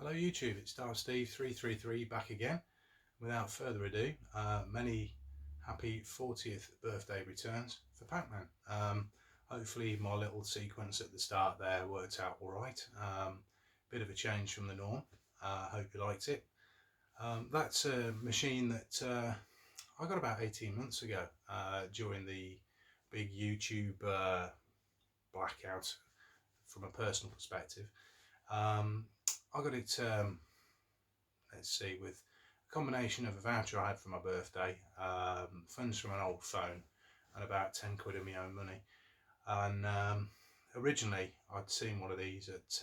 Hello YouTube, it's Star Steve 333 back again. Without further ado, many happy 40th birthday returns for Pac-Man. hopefully my little sequence at the start there worked out all right. Bit of a change from the norm. Hope you liked it. That's a machine that I got about 18 months ago during the big YouTube blackout from a personal perspective. I got it, let's see, with a combination of a voucher I had for my birthday, funds from an old phone, and about 10 quid of my own money. And originally I'd seen one of these at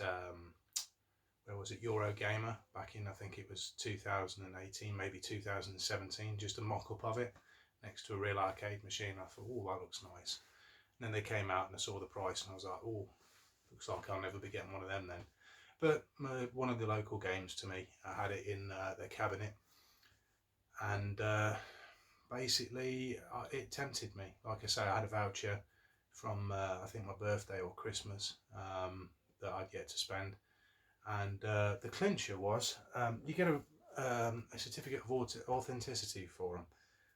where was it, Eurogamer, back in, I think it was 2018, maybe 2017, just a mock-up of it next to a real arcade machine. I thought, oh, that looks nice. And then they came out and I saw the price and I was like, oh, looks like I'll never be getting one of them then. But one of the local games to me, I had it in their cabinet, and basically it tempted me. Like I say, I had a voucher from I think my birthday or Christmas that I'd yet to spend, and the clincher was you get a certificate of authenticity for them.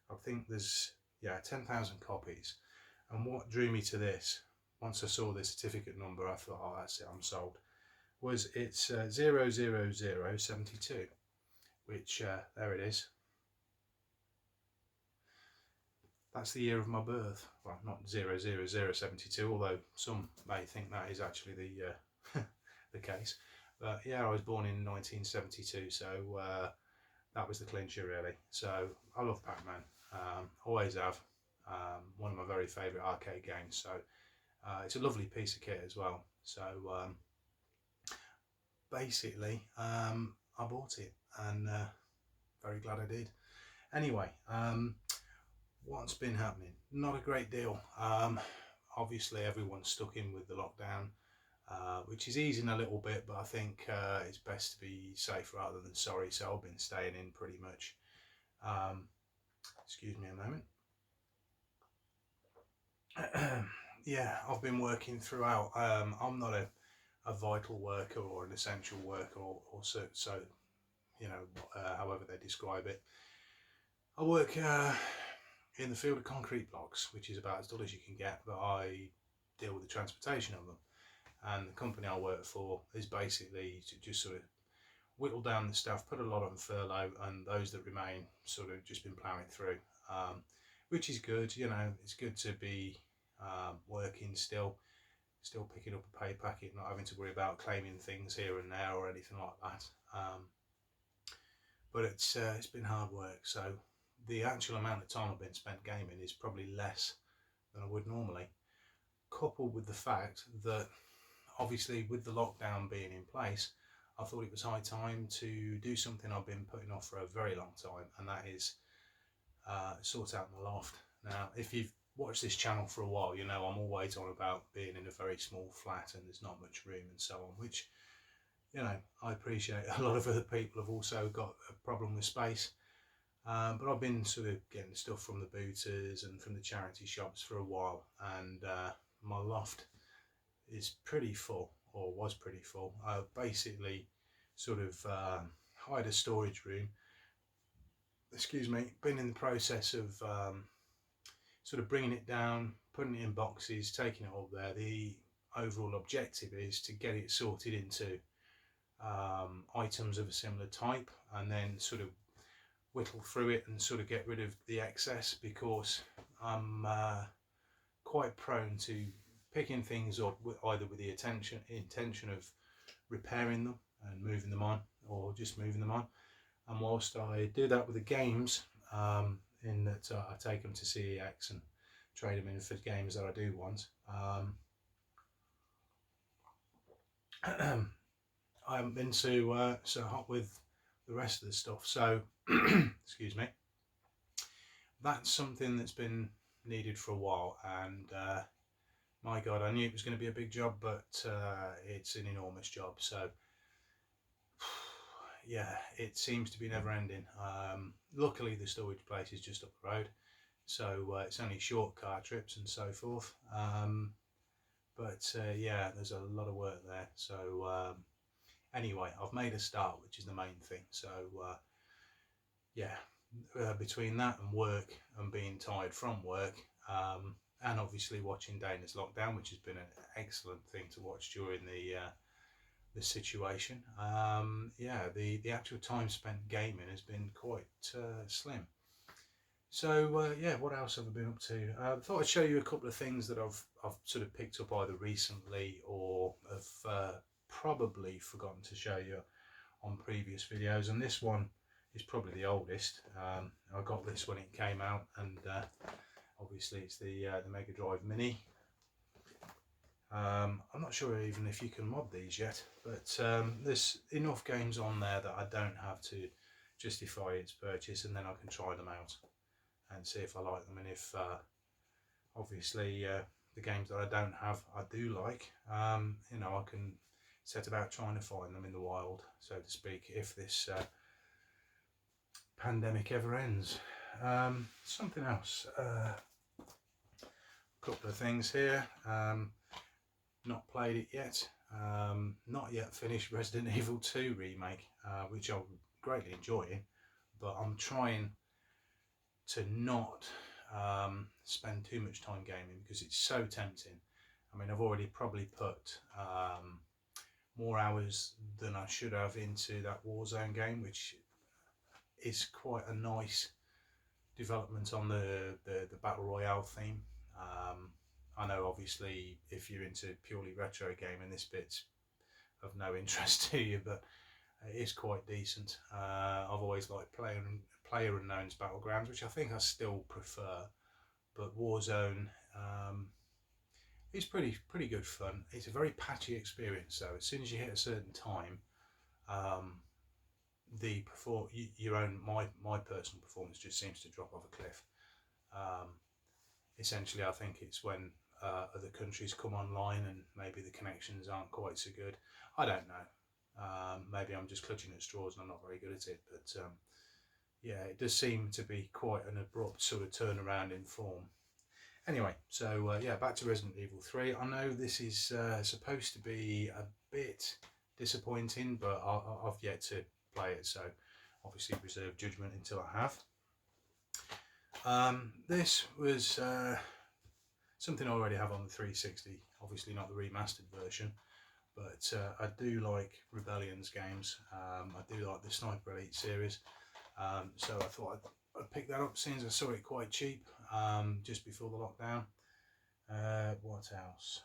I think there's 10,000 copies, and what drew me to this, once I saw the certificate number, I thought, oh, that's it, I'm sold. Was it's 00072, which there it is. That's the year of my birth. Well, not 00072, although some may think that is actually the the case. But yeah, I was born in 1972, so that was the clincher really. So I love Pac-Man, always have. One of my very favourite arcade games. So it's a lovely piece of kit as well. So basically, I bought it, and very glad I did. Anyway, what's been happening? Not a great deal. Obviously, everyone's stuck in with the lockdown, which is easing a little bit, but I think it's best to be safe rather than sorry. So I've been staying in pretty much. Excuse me a moment. Yeah, I've been working throughout. I'm not a vital worker or an essential worker, or so you know, however they describe it. I work in the field of concrete blocks, which is about as dull as you can get, but I deal with the transportation of them. And the company I work for is basically to just sort of whittle down the staff, put a lot on furlough, and those that remain sort of just been ploughing through, which is good. You know, it's good to be working still picking up a pay packet, not having to worry about claiming things here and there or anything like that. But it's been hard work. So the actual amount of time I've been spent gaming is probably less than I would normally, coupled with the fact that obviously with the lockdown being in place, I thought it was high time to do something I've been putting off for a very long time, and that is sort out my loft. Now, if you've watched this channel for a while, you know I'm always on about being in a very small flat and there's not much room and so on, which, you know, I appreciate. A lot of other people have also got a problem with space, but I've been sort of getting stuff from the booters and from the charity shops for a while, and my loft is pretty full, or was pretty full. I basically sort of hired a storage room, excuse me, been in the process of sort of bringing it down, putting it in boxes, taking it up there. The overall objective is to get it sorted into items of a similar type, and then sort of whittle through it and sort of get rid of the excess, because I'm quite prone to picking things up either with the intention of repairing them and moving them on, or just moving them on. And whilst I do that with the games, in that I take them to CEX and trade them in for games that I do want, I haven't been so hot with the rest of the stuff. So excuse me, that's something that's been needed for a while, and my God, I knew it was going to be a big job, but it's an enormous job. So yeah, it seems to be never ending. Luckily the storage place is just up the road, so it's only short car trips and so forth. But yeah, there's a lot of work there. So anyway, I've made a start, which is the main thing. So yeah, between that and work and being tired from work, and obviously watching Dana's lockdown, which has been an excellent thing to watch during the situation. Yeah, the actual time spent gaming has been quite slim. So yeah, what else have I been up to? I thought I'd show you a couple of things that I've sort of picked up either recently or have probably forgotten to show you on previous videos. And this one is probably the oldest. I got this when it came out, and obviously it's the Mega Drive Mini. I'm not sure even if you can mod these yet, but there's enough games on there that I don't have to justify its purchase, and then I can try them out and see if I like them, and if obviously the games that I don't have I do like, you know, I can set about trying to find them in the wild, so to speak, if this pandemic ever ends. Something else, a couple of things here. Not played it yet, not yet finished Resident Evil 2 Remake, which I'm greatly enjoying, but I'm trying to not spend too much time gaming because it's so tempting. I mean, I've already probably put more hours than I should have into that Warzone game, which is quite a nice development on the Battle Royale theme. I know obviously if you're into purely retro gaming, this bit's of no interest to you, but it is quite decent. I've always liked PlayerUnknown's Battlegrounds, which I think I still prefer, but Warzone is pretty good fun. It's a very patchy experience, so as soon as you hit a certain time, my personal performance just seems to drop off a cliff. Essentially, I think it's when other countries come online and maybe the connections aren't quite so good. I don't know. Maybe I'm just clutching at straws and I'm not very good at it, but yeah, it does seem to be quite an abrupt sort of turnaround in form. Anyway, so yeah, back to Resident Evil 3. I know this is supposed to be a bit disappointing, but I've yet to play it, so obviously reserve judgment until I have. This was something I already have on the 360, obviously not the remastered version, but I do like Rebellion's games. I do like the Sniper Elite series, so I thought I'd pick that up since I saw it quite cheap just before the lockdown. What else?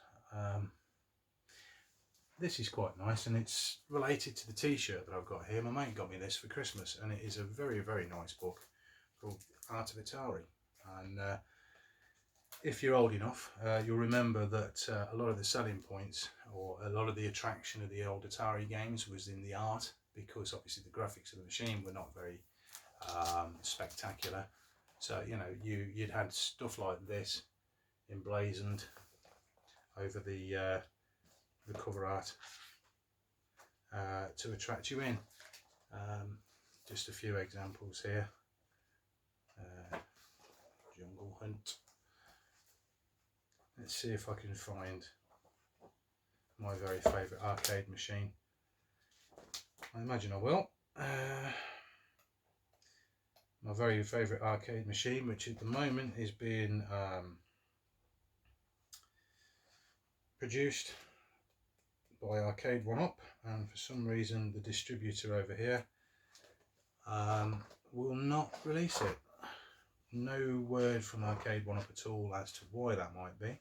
This is quite nice, and it's related to the t-shirt that I've got here. My mate got me this for Christmas, and it is a very, very nice book called Art of Atari. And if you're old enough, you'll remember that a lot of the selling points, or a lot of the attraction of the old Atari games, was in the art, because obviously the graphics of the machine were not very spectacular. So, you know, you'd had stuff like this emblazoned over the cover art to attract you in. Just a few examples here. Jungle Hunt. Let's see if I can find my very favourite arcade machine. I imagine I will. My very favourite arcade machine, which at the moment is being produced by Arcade 1-Up, and for some reason the distributor over here will not release it. No word from Arcade 1-Up at all as to why that might be,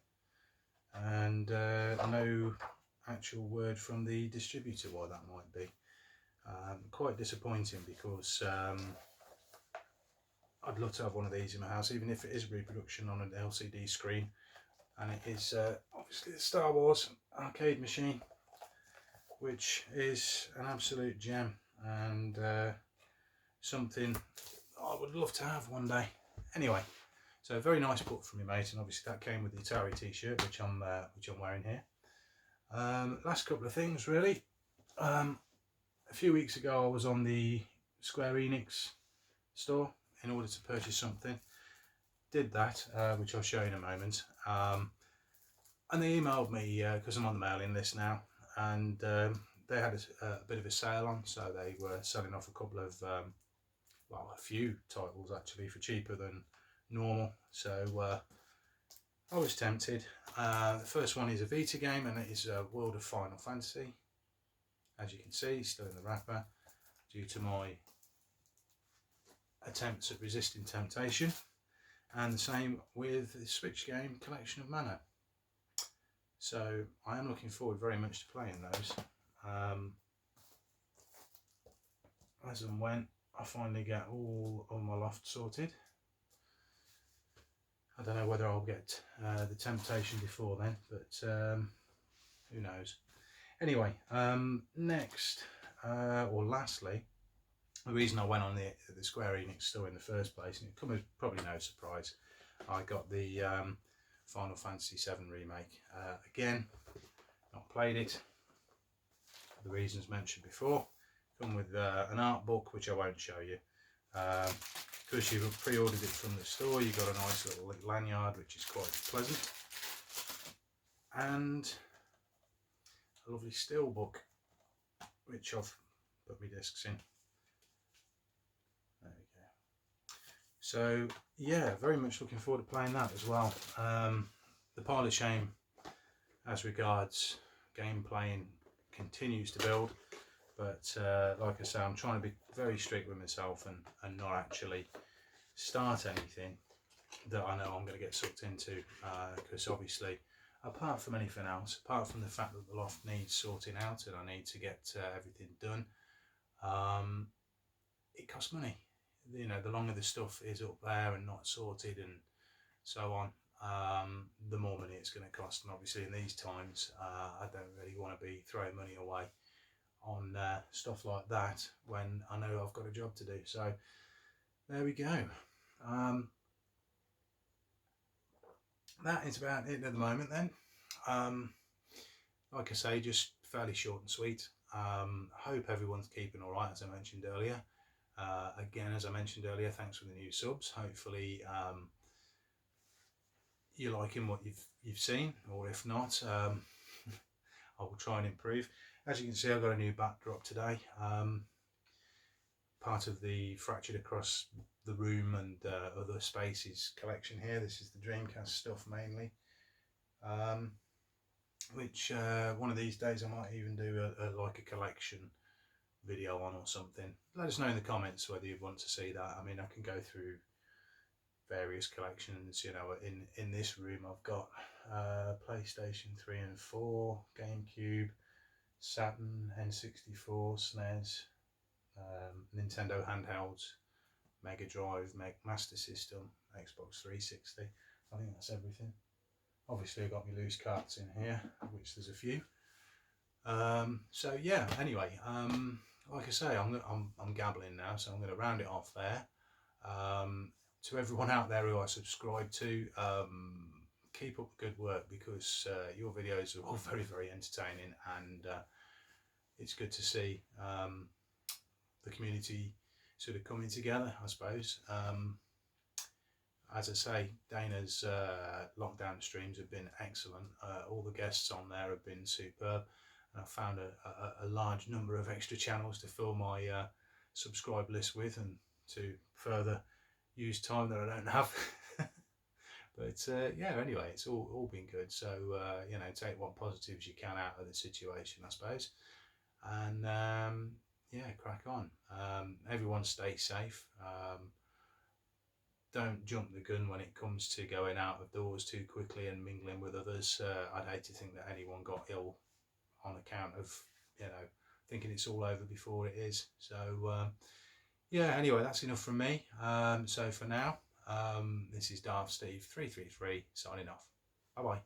and no actual word from the distributor why that might be. Quite disappointing, because I'd love to have one of these in my house, even if it is a reproduction on an LCD screen, and it is obviously the Star Wars arcade machine, which is an absolute gem, and something I would love to have one day. Anyway, so a very nice book from your mate, and obviously that came with the Atari t-shirt, which I'm wearing here. Last couple of things really. A few weeks ago I was on the Square Enix store in order to purchase something. Did that, which I'll show you in a moment. And they emailed me, because I'm on the mailing list now, and they had a bit of a sale on, so they were selling off a couple of, well, a few titles actually for cheaper than normal. So I was tempted. The first one is a Vita game, and it is World of Final Fantasy. As you can see, still in the wrapper, due to my attempts at resisting temptation. And the same with the Switch game Collection of Mana. So I am looking forward very much to playing those. As and when I finally get all of my loft sorted. I don't know whether I'll get the temptation before then, but who knows. Anyway, next, or lastly, the reason I went on the Square Enix store in the first place, and it comes as probably no surprise, I got the Final Fantasy VII Remake. Again, not played it, for the reasons mentioned before. Come with an art book, which I won't show you. Because you've pre-ordered it from the store, you've got a nice little lanyard, which is quite pleasant. And a lovely steel book, which I've put my discs in. There we go. So yeah, very much looking forward to playing that as well. The pile of shame as regards game playing continues to build, but like I say, I'm trying to be very strict with myself and not actually start anything that I know I'm going to get sucked into, because obviously, apart from anything else, apart from the fact that the loft needs sorting out and I need to get everything done, it costs money. You know, the longer the stuff is up there and not sorted and so on, the more money it's going to cost. And obviously in these times, I don't really want to be throwing money away on stuff like that when I know I've got a job to do. So there we go. That is about it at the moment then. Like I say, just fairly short and sweet. Hope everyone's keeping all right, as I mentioned earlier. Again, as I mentioned earlier, thanks for the new subs. Hopefully you're liking what you've seen, or if not, I will try and improve. As you can see, I've got a new backdrop today. Part of the Fractured Across the Room and other spaces collection here. This is the Dreamcast stuff mainly, which one of these days I might even do like a collection video on or something. Let us know in the comments whether you want to see that. I mean, I can go through various collections. You know, in this room I've got PlayStation 3 and 4, GameCube, Saturn, N64, SNES, Nintendo handhelds, Mega Drive, Master System, Xbox 360. I think that's everything. Obviously I've got my loose carts in here, which there's a few. So yeah, anyway, like I say, I'm gabbling now, so I'm going to round it off there. To everyone out there who I subscribe to, keep up the good work, because your videos are all very, very entertaining, and it's good to see the community sort of coming together, I suppose. As I say, Dana's lockdown streams have been excellent. All the guests on there have been superb, and I found a large number of extra channels to fill my subscribe list with, and to further use time that I don't have. But yeah, anyway, it's all been good. So you know, take what positives you can out of the situation, I suppose, and yeah, crack on. Everyone stay safe. Don't jump the gun when it comes to going out of doors too quickly and mingling with others. I'd hate to think that anyone got ill on account of, you know, thinking it's all over before it is. So yeah, anyway, that's enough from me. So for now, this is Darth Steve 333 signing off. Bye bye.